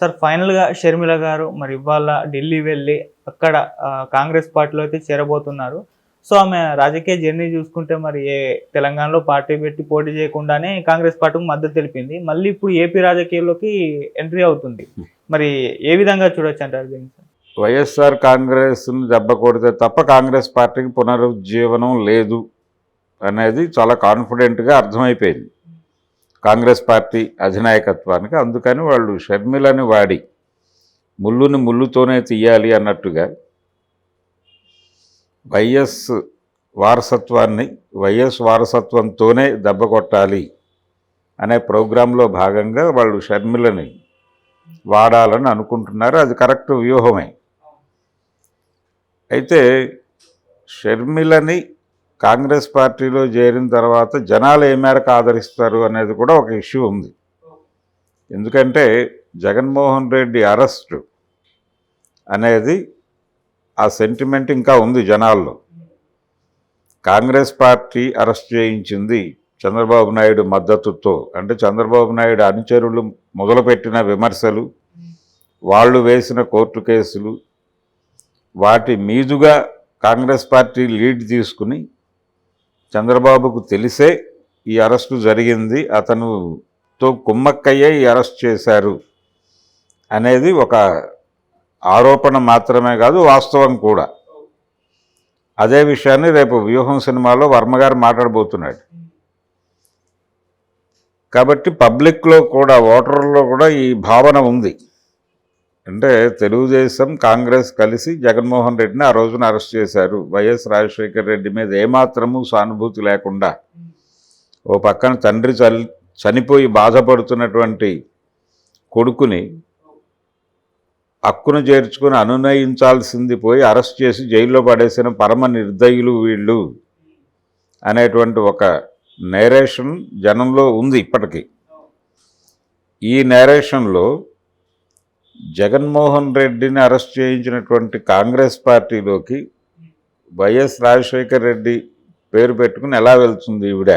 Sir ఫైనల్‌గా షర్మిల గారు మరి ఇవాళ ఢిల్లీ వెళ్ళి అక్కడ కాంగ్రెస్ పార్టీలో అయితే చేరబోతున్నారు. సో, ఆమె రాజకీయ జర్నీ చూసుకుంటే మరి తెలంగాణలో పార్టీ పెట్టి పోటీ చేయకుండానే కాంగ్రెస్ పార్టీకి మద్దతు తెలిపింది. మళ్ళీ ఇప్పుడు ఏపీ రాజకీయాల్లోకి ఎంట్రీ అవుతుంది. మరి ఏ విధంగా చూడొచ్చంటారు దీన్ని? వైఎస్ఆర్ కాంగ్రెస్‌ని దెబ్బ కొడితే తప్ప కాంగ్రెస్ పార్టీకి పునరుజ్జీవనం లేదు అనేది చాలా కాన్ఫిడెంట్‌గా అర్థమైపోయింది కాంగ్రెస్ పార్టీ అధినాయకత్వానికి. అందుకని వాళ్ళు షర్మిలని వాడి ముళ్ళుని ముళ్ళుతోనే తీయాలి అన్నట్టుగా వైఎస్ వారసత్వంతోనే దెబ్బ కొట్టాలి అనే ప్రోగ్రాంలో భాగంగా వాళ్ళు షర్మిలని వాడాలని అనుకుంటున్నారు. అది కరెక్ట్ వ్యూహమే. అయితే షర్మిలని కాంగ్రెస్ పార్టీలో చేరిన తర్వాత జనాలు ఏ మేరకు ఆదరిస్తారు అనేది కూడా ఒక ఇష్యూ ఉంది. ఎందుకంటే జగన్మోహన్ రెడ్డి అరెస్టు అనేది ఆ సెంటిమెంట్ ఇంకా ఉంది జనాల్లో. కాంగ్రెస్ పార్టీ అరెస్ట్ చేయించింది చంద్రబాబు నాయుడు మద్దతుతో, అంటే చంద్రబాబు నాయుడు అనుచరులు మొదలుపెట్టిన విమర్శలు, వాళ్ళు వేసిన కోర్టు కేసులు, వాటి మీదుగా కాంగ్రెస్ పార్టీ లీడ్ తీసుకుని చంద్రబాబుకు తెలిసే ఈ అరెస్టు జరిగింది, అతనుతో కుమ్మక్కయ్యే ఈ అరెస్ట్ చేశారు అనేది ఒక ఆరోపణ మాత్రమే కాదు, వాస్తవం కూడా. అదే విషయాన్ని రేపు వ్యూహం సినిమాలో వర్మగారు మాట్లాడబోతున్నాడు. కాబట్టి పబ్లిక్లో కూడా, ఓటర్లో కూడా ఈ భావన ఉంది. అంటే తెలుగుదేశం కాంగ్రెస్ కలిసి జగన్మోహన్ రెడ్డిని ఆ రోజున అరెస్ట్ చేశారు. వైఎస్ రాజశేఖర రెడ్డి మీద ఏమాత్రము సానుభూతి లేకుండా, ఓ పక్కన తండ్రి చనిపోయి బాధపడుతున్నటువంటి కొడుకుని హక్కును చేర్చుకుని అనునయించాల్సింది పోయి అరెస్ట్ చేసి జైల్లో పడేసిన పరమ నిర్దయులు వీళ్ళు అనేటువంటి ఒక నేరేషన్ జనంలో ఉంది ఇప్పటికీ. ఈ నేరేషన్లో జగన్మోహన్ రెడ్డిని అరెస్ట్ చేయించినటువంటి కాంగ్రెస్ పార్టీలోకి వైఎస్ రాజశేఖర రెడ్డి పేరు పెట్టుకుని ఎలా వెళ్తుంది ఈవిడ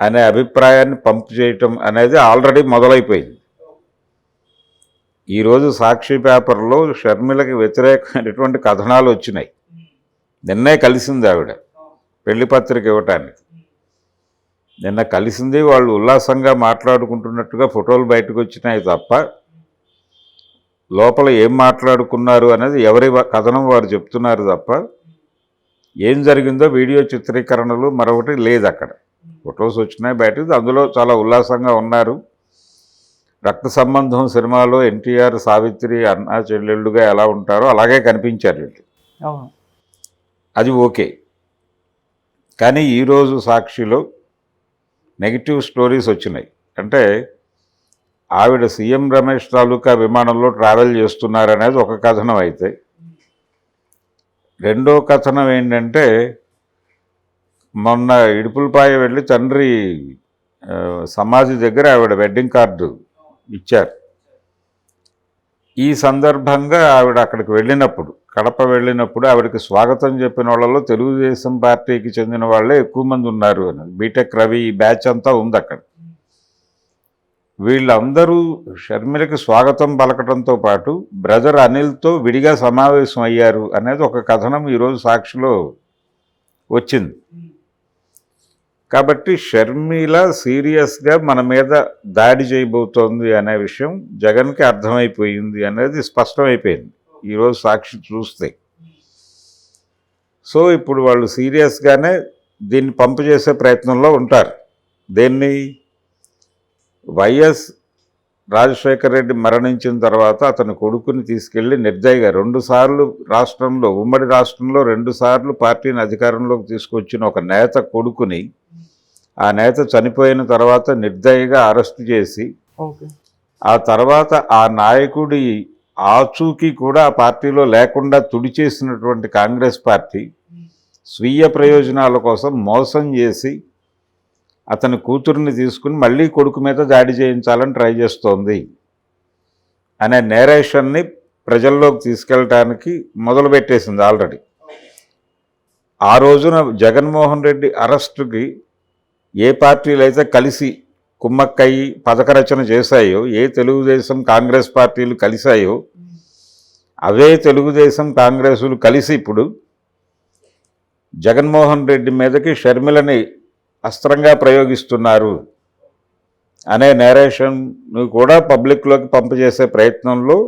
అనే అభిప్రాయాన్ని పంపు చేయటం అనేది ఆల్రెడీ మొదలైపోయింది. ఈరోజు సాక్షి పేపర్లో షర్మిలకి వ్యతిరేకమైనటువంటి కథనాలు వచ్చినాయి. నిన్నే కలిసింది ఆవిడ పెళ్లి పత్రిక ఇవ్వటానికి. నిన్న కలిసింది, వాళ్ళు ఉల్లాసంగా మాట్లాడుకుంటున్నట్టుగా ఫోటోలు బయటకు వచ్చినాయి తప్ప లోపల ఏం మాట్లాడుకున్నారు అనేది ఎవరి కథనం వారు చెప్తున్నారు తప్ప ఏం జరిగిందో వీడియో చిత్రీకరణలు మరొకటి లేదు. అక్కడ ఫొటోస్ వచ్చినాయి బయటకు, అందులో చాలా ఉల్లాసంగా ఉన్నారు. రక్త సంబంధం సినిమాలో ఎన్టీఆర్ సావిత్రి అన్నా చెల్లెళ్ళుగా ఎలా ఉంటారో అలాగే కనిపించారు వీళ్ళు. అది ఓకే. కానీ ఈరోజు సాక్షిలో నెగిటివ్ స్టోరీస్ వచ్చినాయి. అంటే ఆవిడ సీఎం రమేష్ తాలూకా విమానంలో ట్రావెల్ చేస్తున్నారనేది ఒక కథనం అయితే, రెండో కథనం ఏంటంటే మొన్న ఇడుపులపాయ వెళ్ళి తండ్రి సమాధి దగ్గర ఆవిడ వెడ్డింగ్ కార్డు ఇచ్చారు. ఈ సందర్భంగా ఆవిడ అక్కడికి వెళ్ళినప్పుడు, కడప వెళ్ళినప్పుడు ఆవిడకి స్వాగతం చెప్పిన వాళ్ళలో తెలుగుదేశం పార్టీకి చెందిన వాళ్ళే ఎక్కువ మంది ఉన్నారు అని, బీటెక్ రవి ఈ బ్యాచ్ అంతా ఉంది అక్కడ. వీళ్ళందరూ షర్మిలకి స్వాగతం పలకడంతో పాటు బ్రదర్ అనిల్తో విడిగా సమావేశం అయ్యారు అనేది ఒక కథనం ఈరోజు సాక్షిలో వచ్చింది. కాబట్టి షర్మిల సీరియస్గా మన మీద దాడి చేయబోతోంది అనే విషయం జగన్కి అర్థమైపోయింది అనేది స్పష్టమైపోయింది ఈరోజు సాక్షి చూస్తే. సో ఇప్పుడు వాళ్ళు సీరియస్గానే దీన్ని పంపు చేసే ప్రయత్నంలో ఉంటారు. దేన్ని? వైఎస్ రాజశేఖర రెడ్డి మరణించిన తర్వాత అతని కొడుకుని తీసుకెళ్లి నిర్దయగా 2 సార్లు రాష్ట్రంలో, ఉమ్మడి రాష్ట్రంలో 2 సార్లు పార్టీని అధికారంలోకి తీసుకొచ్చిన ఒక నేత కొడుకుని, ఆ నేత చనిపోయిన తర్వాత నిర్దయగా అరెస్టు చేసి, ఆ తర్వాత ఆ నాయకుడి ఆచూకీ కూడా ఆ పార్టీలో లేకుండా తుడిచేసినటువంటి కాంగ్రెస్ పార్టీ స్వీయ ప్రయోజనాల కోసం మోసం చేసి అతని కూతుర్ని తీసుకుని మళ్ళీ కొడుకు మీద దాడి చేయించాలని ట్రై చేస్తోంది అనే నేరేషన్ని ప్రజల్లోకి తీసుకెళ్ళటానికి మొదలుపెట్టేసింది ఆల్రెడీ. ఆ రోజున జగన్మోహన్ రెడ్డి అరెస్టుకి ఏ పార్టీలు అయితే కలిసి కుమ్మక్కయి పథక రచన చేశాయో, ఏ తెలుగుదేశం కాంగ్రెస్ పార్టీలు కలిశాయో అవే తెలుగుదేశం కాంగ్రెసులు కలిసి ఇప్పుడు జగన్మోహన్ రెడ్డి మీదకి షర్మిలని అస్త్రంగా ప్రయోగిస్తున్నారు అనే నేరేషన్ను కూడా పబ్లిక్లోకి పంపజేసే ప్రయత్నంలో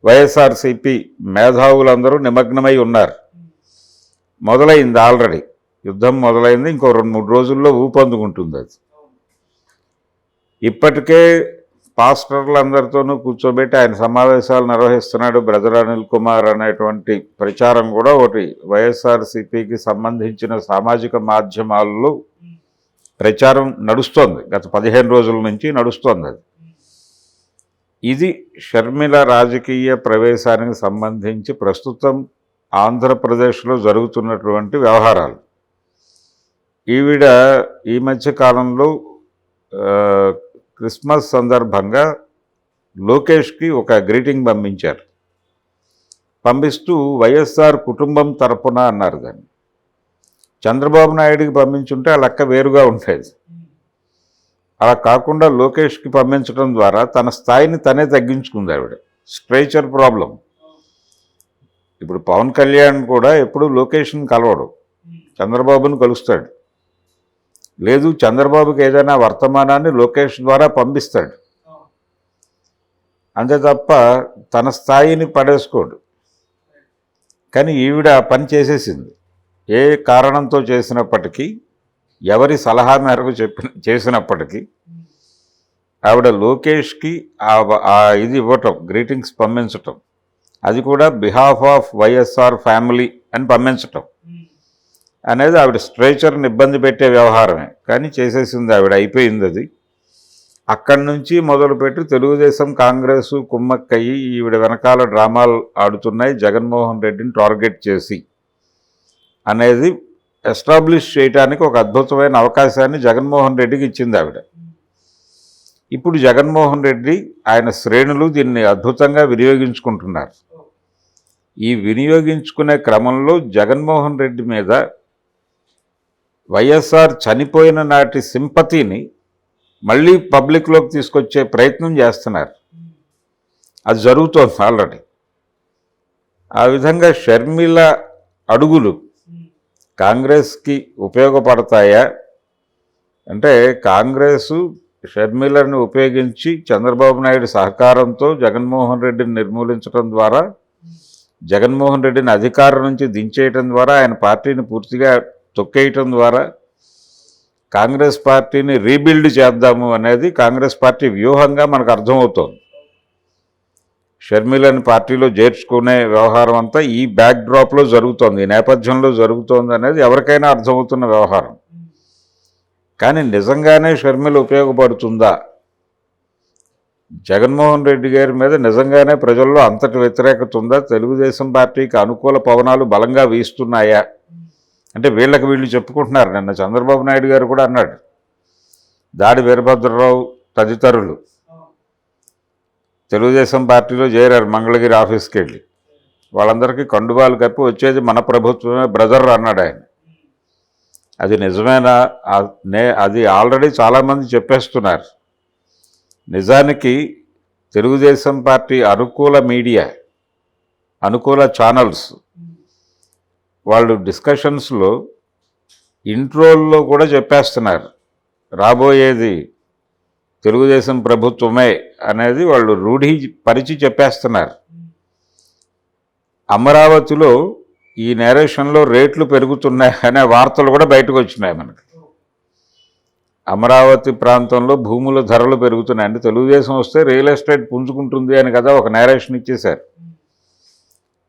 వైఎస్ఆర్సీపీ మేధావులందరూ నిమగ్నమై ఉన్నారు. మొదలైంది, ఆల్రెడీ యుద్ధం మొదలైంది. ఇంకో 2-3 రోజుల్లో ఊపందుకుంటుంది అది. ఇప్పటికే పాస్టర్లందరితోనూ కూర్చోబెట్టి ఆయన సమావేశాలు నిర్వహిస్తున్నాడు బ్రదర్ అనిల్ కుమార్ అనేటువంటి ప్రచారం కూడా ఒకటి వైఎస్ఆర్సీపీకి సంబంధించిన సామాజిక మాధ్యమాల్లో ప్రచారం నడుస్తోంది. గత 15 రోజుల నుంచి నడుస్తోంది అది. ఇది షర్మిల రాజకీయ ప్రవేశానికి సంబంధించి ప్రస్తుతం ఆంధ్రప్రదేశ్లో జరుగుతున్నటువంటి వ్యవహారాలు. ఈవిడ ఈ మధ్య కాలంలో క్రిస్మస్ సందర్భంగా లోకేష్కి ఒక గ్రీటింగ్ పంపించారు. పంపిస్తూ వైఎస్ఆర్ కుటుంబం తరపున అన్నారు దాన్ని. చంద్రబాబు నాయుడికి పంపించుంటే ఆ లెక్క వేరుగా ఉండేది. అలా కాకుండా లోకేష్కి పంపించడం ద్వారా తన స్థాయిని తనే తగ్గించుకుంది ఆవిడ. స్ట్రేచర్ ప్రాబ్లం. ఇప్పుడు పవన్ కళ్యాణ్ కూడా ఎప్పుడు లోకేష్ని కలవడు, చంద్రబాబును కలుస్తాడు. లేదు, చంద్రబాబుకి ఏదైనా వర్తమానాన్ని లోకేష్ ద్వారా పంపిస్తాడు, అంతే తప్ప తన స్థాయిని పడేసుకోడు. కానీ ఈవిడ పని చేసేసింది. ఏ కారణంతో చేసినప్పటికీ, ఎవరి సలహా మేరకు చేసినప్పటికీ ఆవిడ లోకేష్కి ఇది ఇవ్వటం, గ్రీటింగ్స్ పంపించటం, అది కూడా బిహాఫ్ ఆఫ్ వైఎస్ఆర్ ఫ్యామిలీ అని పంపించటం అనేది ఆవిడ స్ట్రేచర్ని ఇబ్బంది పెట్టే వ్యవహారమే. కానీ చేసేసింది ఆవిడ, అయిపోయింది అది. అక్కడి నుంచి మొదలుపెట్టి తెలుగుదేశం కాంగ్రెసు కుమ్మక్కయ్యి ఈవిడ వెనకాల డ్రామాలు ఆడుతున్నాయి జగన్మోహన్ రెడ్డిని టార్గెట్ చేసి అనేది ఎస్టాబ్లిష్ చేయడానికి ఒక అద్భుతమైన అవకాశాన్ని జగన్మోహన్ రెడ్డికి ఇచ్చింది ఆవిడ. ఇప్పుడు జగన్మోహన్ రెడ్డి ఆయన శ్రేణులు దీన్ని అద్భుతంగా వినియోగించుకుంటున్నారు. ఈ వినియోగించుకునే క్రమంలో జగన్మోహన్ రెడ్డి మీద వైఎస్ఆర్ చనిపోయిన నాటి సింపతిని మళ్ళీ పబ్లిక్లోకి తీసుకొచ్చే ప్రయత్నం చేస్తున్నారు. అది జరుగుతోంది ఆల్రెడీ. ఆ విధంగా షర్మిల అడుగులు కాంగ్రెస్కి ఉపయోగపడతాయా అంటే, కాంగ్రెసు షర్మిలను ఉపయోగించి చంద్రబాబు నాయుడు సహకారంతో జగన్మోహన్ రెడ్డిని నిర్మూలించడం ద్వారా, జగన్మోహన్ రెడ్డిని అధికారం నుంచి దించేయటం ద్వారా, ఆయన పార్టీని పూర్తిగా తొక్కేయటం ద్వారా కాంగ్రెస్ పార్టీని రీబిల్డ్ చేద్దాము అనేది కాంగ్రెస్ పార్టీ వ్యూహంగా మనకు అర్థమవుతోంది. షర్మిలని పార్టీలో చేర్చుకునే వ్యవహారం అంతా ఈ బ్యాక్ డ్రాప్లో జరుగుతోంది, ఈ నేపథ్యంలో జరుగుతోంది అనేది ఎవరికైనా అర్థమవుతున్న వ్యవహారం. కానీ నిజంగానే షర్మిల ఉపయోగపడుతుందా? జగన్మోహన్ రెడ్డి గారి మీద నిజంగానే ప్రజల్లో అంతటి వ్యతిరేకత ఉందా? తెలుగుదేశం పార్టీకి అనుకూల పవనాలు బలంగా వీస్తున్నాయా అంటే వీళ్ళకి వీళ్ళు చెప్పుకుంటున్నారు. నిన్న చంద్రబాబు నాయుడు గారు కూడా అన్నాడు, దాడి వీరభద్రరావు తదితరులు తెలుగుదేశం పార్టీలో చేరారు మంగళగిరి ఆఫీస్కి వెళ్ళి. వాళ్ళందరికీ కండువాలు కప్పి వచ్చేది మన ప్రభుత్వమే బ్రదర్ అన్నాడు ఆయన. అది నిజమేనా? అది ఆల్రెడీ చాలామంది చెప్పేస్తున్నారు. నిజానికి తెలుగుదేశం పార్టీ అనుకూల మీడియా, అనుకూల ఛానల్స్ వాళ్ళు డిస్కషన్స్లో ఇంట్రోల్లో కూడా చెప్పేస్తున్నారు, రాబోయేది తెలుగుదేశం ప్రభుత్వమే అనేది వాళ్ళు రూఢి పరిచి చెప్పేస్తున్నారు. అమరావతిలో ఈ నేరేషన్లో రేట్లు పెరుగుతున్నాయి అనే వార్తలు కూడా బయటకు వచ్చినాయి మనకి. అమరావతి ప్రాంతంలో భూముల ధరలు పెరుగుతున్నాయి అంటే తెలుగుదేశం వస్తే రియల్ ఎస్టేట్ పుంజుకుంటుంది అని కదా ఒక నేరేషన్ ఇచ్చేశారు.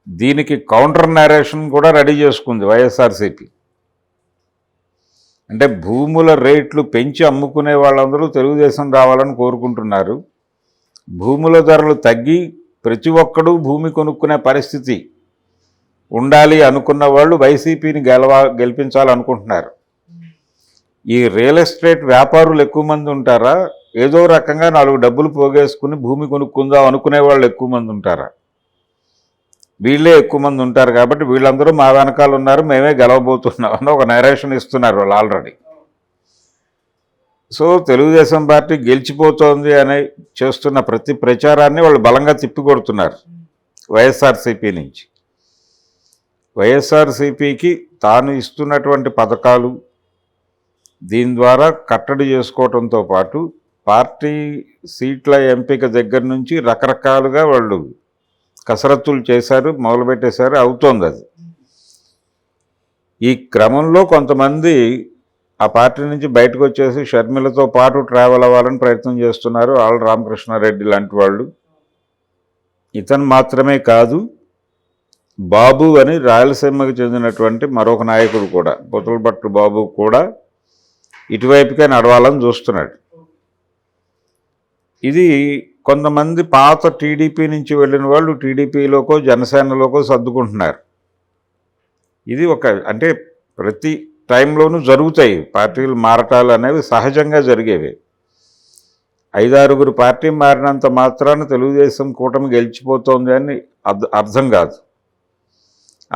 దీనికి కౌంటర్ నేరేషన్ కూడా రెడీ చేసుకుంది వైఎస్ఆర్సీపీ. అంటే భూముల రేట్లు పెంచి అమ్ముకునే వాళ్ళందరూ తెలుగుదేశం రావాలని కోరుకుంటున్నారు. భూముల ధరలు తగ్గి ప్రతి ఒక్కడూ భూమి కొనుక్కునే పరిస్థితి ఉండాలి అనుకున్న వాళ్ళు వైసీపీని గెలిపించాలనుకుంటున్నారు. ఈ రియల్ ఎస్టేట్ వ్యాపారులు ఎక్కువ మంది ఉంటారా, ఏదో రకంగా 4 డబ్బులు పోగేసుకుని భూమి కొనుక్కుందాం అనుకునే వాళ్ళు ఎక్కువ మంది ఉంటారా? వీళ్ళే ఎక్కువ మంది ఉంటారు. కాబట్టి వీళ్ళందరూ మా వెనకాల ఉన్నారు, మేమే గెలవబోతున్నాం అని ఒక నేరేషన్ ఇస్తున్నారు వాళ్ళు ఆల్రెడీ. సో తెలుగుదేశం పార్టీ గెలిచిపోతోంది అని చేస్తున్న ప్రతి ప్రచారాన్ని వాళ్ళు బలంగా తిప్పికొడుతున్నారు వైఎస్ఆర్సీపీ నుంచి. వైఎస్ఆర్సీపీకి తాను ఇస్తున్నటువంటి పథకాలు దీని ద్వారా కట్టడి చేసుకోవడంతో పాటు పార్టీ సీట్ల ఎంపిక దగ్గర నుంచి రకరకాలుగా వాళ్ళు కసరత్తులు చేశారు, మొదలుపెట్టేశారు, అవుతోంది అది. ఈ క్రమంలో కొంతమంది ఆ పార్టీ నుంచి బయటకు వచ్చేసి షర్మిలతో పాటు ట్రావెల్ అవ్వాలని ప్రయత్నం చేస్తున్నారు. ఆళ్ళ రామకృష్ణారెడ్డి లాంటి వాళ్ళు. ఇతను మాత్రమే కాదు, బాబు అని రాయలసీమకు చెందినటువంటి మరొక నాయకుడు కూడా, పొతులపట్టు బాబు కూడా ఇటువైపుకే నడవాలని చూస్తున్నాడు. ఇది కొంతమంది పాత టీడీపీ నుంచి వెళ్ళిన వాళ్ళు టీడీపీలోకో జనసేనలోకో సర్దుకుంటున్నారు. ఇది అంటే ప్రతి టైంలోనూ జరుగుతాయి. పార్టీలు మారటాలు అనేవి సహజంగా జరిగేవి. 5-6 పార్టీ మారినంత మాత్రాన తెలుగుదేశం కూటమి గెలిచిపోతోంది అని అర్థం కాదు.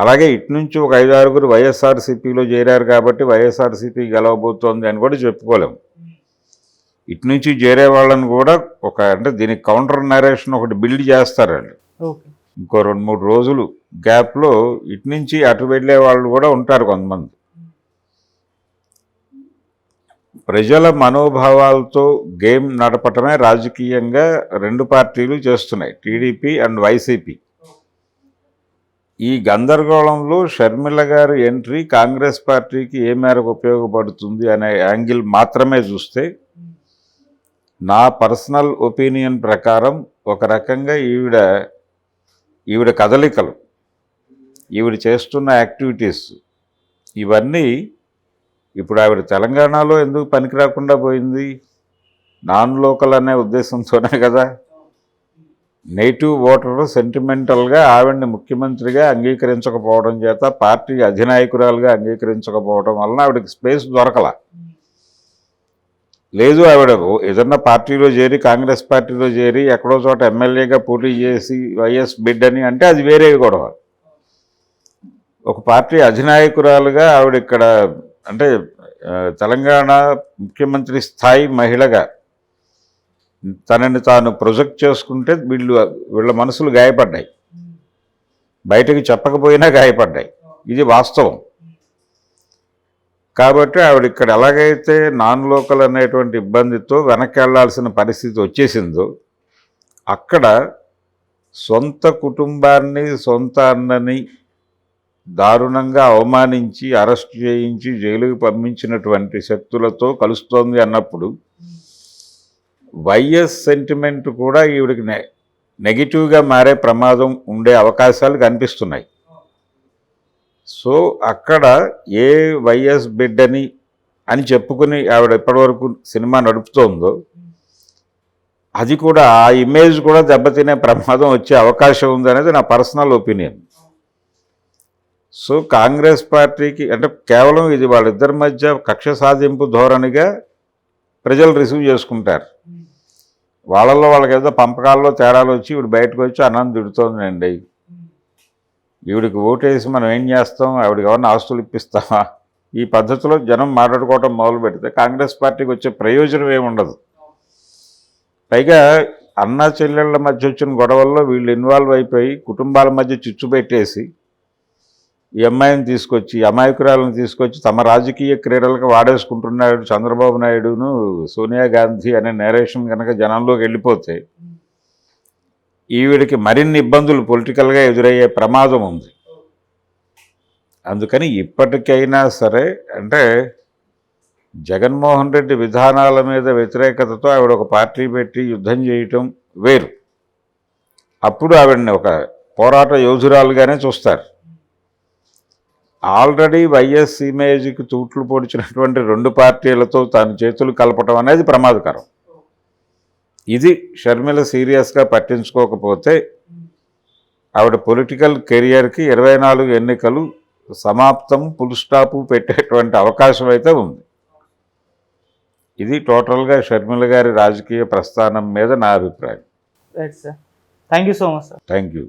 అలాగే ఇటు నుంచి ఒక 5-6 వైఎస్ఆర్సీపీలో చేరారు కాబట్టి వైఎస్ఆర్సీపీ గెలవబోతోంది అని కూడా చెప్పుకోలేము. ఇటు నుంచి చేరే వాళ్ళని కూడా అంటే దీనికి కౌంటర్ నరేషన్ ఒకటి బిల్డ్ చేస్తారు వాళ్ళు. ఇంకో 2-3 రోజులు గ్యాప్లో ఇటు నుంచి అటు వెళ్ళే వాళ్ళు కూడా ఉంటారు కొంతమంది. ప్రజల మనోభావాలతో గేమ్ నడపటమే రాజకీయంగా 2 పార్టీలు చేస్తున్నాయి, టీడీపీ అండ్ వైసీపీ. ఈ గందరగోళంలో షర్మిల గారి ఎంట్రీ కాంగ్రెస్ పార్టీకి ఏ మేరకు ఉపయోగపడుతుంది అనే యాంగిల్ మాత్రమే చూస్తే, నా పర్సనల్ ఒపీనియన్ ప్రకారం ఒక రకంగా ఈవిడ కదలికలు, ఈవిడ చేస్తున్న యాక్టివిటీస్ ఇవన్నీ ఇప్పుడు ఆవిడ తెలంగాణలో ఎందుకు పనికి రాకుండా పోయింది? నాన్ లోకల్ అనే ఉద్దేశంతోనే కదా. నేటివ్ ఓటర్ సెంటిమెంటల్గా ఆవిడని ముఖ్యమంత్రిగా అంగీకరించకపోవడం చేత, పార్టీ అధినాయకురాలుగా అంగీకరించకపోవడం వలన ఆవిడకి స్పేస్ దొరకల. లేదు, ఆవిడ ఏదన్నా పార్టీలో చేరి, కాంగ్రెస్ పార్టీలో చేరి ఎక్కడో చోట ఎమ్మెల్యేగా పోటీ చేసి వైఎస్ బిడ్ అని అంటే అది వేరే గొడవ. ఒక పార్టీ అధినాయకురాలుగా ఆవిడ ఇక్కడ అంటే తెలంగాణ ముఖ్యమంత్రి స్థాయి మహిళగా తనని తాను ప్రొజెక్ట్ చేసుకుంటే వీళ్ళ మనసులు గాయపడ్డాయి, బయటకు చెప్పకపోయినా గాయపడ్డాయి. ఇది వాస్తవం. కాబట్టి ఆవిడ ఇక్కడ ఎలాగైతే నాన్ లోకల్ అనేటువంటి ఇబ్బందితో వెనక్కి వెళ్లాల్సిన పరిస్థితి వచ్చేసిందో, అక్కడ సొంత కుటుంబాన్ని, సొంత అన్నని దారుణంగా అవమానించి అరెస్ట్ చేయించి జైలుకి పంపించినటువంటి శక్తులతో కలుస్తోంది అన్నప్పుడు వైఎస్ సెంటిమెంట్ కూడా ఈవిడికి నెగిటివ్గా మారే ప్రమాదం ఉండే అవకాశాలు కనిపిస్తున్నాయి. సో అక్కడ ఏ వైఎస్ బిడ్డని అని చెప్పుకుని ఆవిడ ఎప్పటివరకు సినిమా నడుపుతోందో, అది కూడా ఆ ఇమేజ్ కూడా దెబ్బతినే ప్రమాదం వచ్చే అవకాశం ఉందనేది నా పర్సనల్ ఒపీనియన్. సో కాంగ్రెస్ పార్టీకి అంటే కేవలం ఇది వాళ్ళిద్దరి మధ్య కక్ష సాధింపు ధోరణిగా ప్రజలు రిసీవ్ చేసుకుంటారు. వాళ్ళల్లో వాళ్ళకి ఏదో పంపకాల్లో తేడాలు వచ్చి ఈవిడ బయటకు వచ్చి అన్నం తిడుతోందండి, ఈవిడికి ఓటేసి మనం ఏం చేస్తాం, ఆవిడకి ఎవరిని ఆస్తులు ఇప్పిస్తామా, ఈ పద్ధతిలో జనం మాట్లాడుకోవటం మొదలు పెడితే కాంగ్రెస్ పార్టీకి వచ్చే ప్రయోజనం ఏముండదు. పైగా అన్నా చెల్లెళ్ళ మధ్య వచ్చిన గొడవల్లో వీళ్ళు ఇన్వాల్వ్ అయిపోయి కుటుంబాల మధ్య చిచ్చు పెట్టేసి ఈ అమ్మాయిని తీసుకొచ్చి, అమాయకురాలను తీసుకొచ్చి తమ రాజకీయ క్రీడలకు వాడేసుకుంటున్నాడు చంద్రబాబు నాయుడును సోనియా గాంధీ అనే నేరేషన్ కనుక జనంలోకి వెళ్ళిపోతే ఈవిడికి మరిన్ని ఇబ్బందులు పొలిటికల్గా ఎదురయ్యే ప్రమాదం ఉంది. అందుకని ఇప్పటికైనా సరే అంటే జగన్మోహన్ రెడ్డి విధానాల మీద వ్యతిరేకతతో ఆవిడ ఒక పార్టీ పెట్టి యుద్ధం చేయటం వేరు. అప్పుడు ఆవిడని ఒక పోరాట యోధురాలుగానే చూస్తారు. ఆల్రెడీ వైఎస్ ఇమేజ్కి తూట్లు పొడిచినటువంటి 2 పార్టీలతో తాను చేతులు కలపటం అనేది ప్రమాదకరం. ఇది షర్మిల సీరియస్గా పట్టించుకోకపోతే ఆవిడ పొలిటికల్ కెరియర్కి 24 ఎన్నికలు సమాప్తం, ఫుల్ స్టాపు పెట్టేటువంటి అవకాశం అయితే ఉంది. ఇది టోటల్గా షర్మిల గారి రాజకీయ ప్రస్థానం మీద నా అభిప్రాయం. Right sir, thank you so much sir. Thank you.